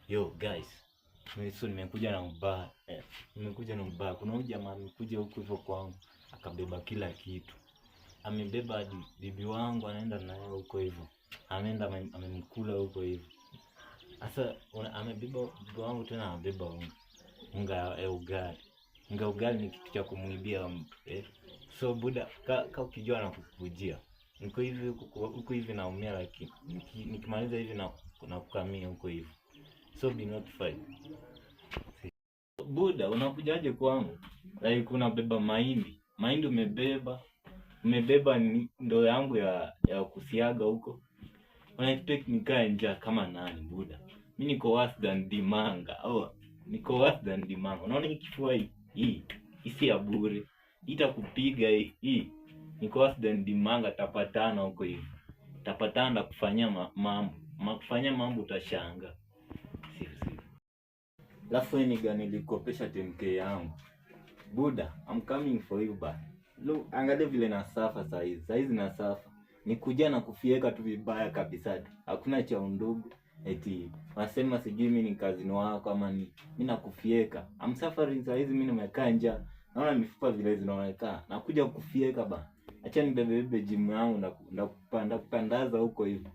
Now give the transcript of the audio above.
Yo guys, nimekuja na mbaya. Nimekuja na mbaya. Kuna huyu jamaa amekuja huko hivyo kwangu, akabeba kila kitu. Amebeba hadi bibi wangu, anaenda naye huko hivyo. Ameenda amemkula huko hivyo. Sasa amebeba bibi wangu, tena amebeba unga ya ugali. Unga ugali ni kitu cha kumuibia mtu. So buda, ka ukijua na kukujia. Niko hivi huko hivi naumia, lakini nikimaliza hivi na kukamia huko hivi. So be notified. Buda, unakujaje kwangu? Like unabeba mahindi. Mahindi umebeba ndoo yangu ya kusiaga huko. Una expect nikae njaa kama nani buda? Mimi niko worse than Dimanga. Niko worse than Dimanga. Unaona hii kifua hii si ya bure. Itakupiga hii. Niko worse than Dimanga, tapatana huko hivi. Tapatana kufanyia mambo. Kufanyia mambo utashanga. Alafu nilikopesha 10k yangu. Buda, I'm coming for you back. Look, angalia vile nasafa saizi. Saizi nasafa. Nikuja na kufieka tu vibaya kabisa tu. Hakuna cha undugu. Eti wasema sijui mimi ni kazini wako ama ni mimi nakufieka. I'm suffering saizi, mimi nimekaa njaa. Naona mifupa vile zinaonekana. Nakuja kufieka ba. Acha nibebe gym yangu na kupandaza huko hivyo.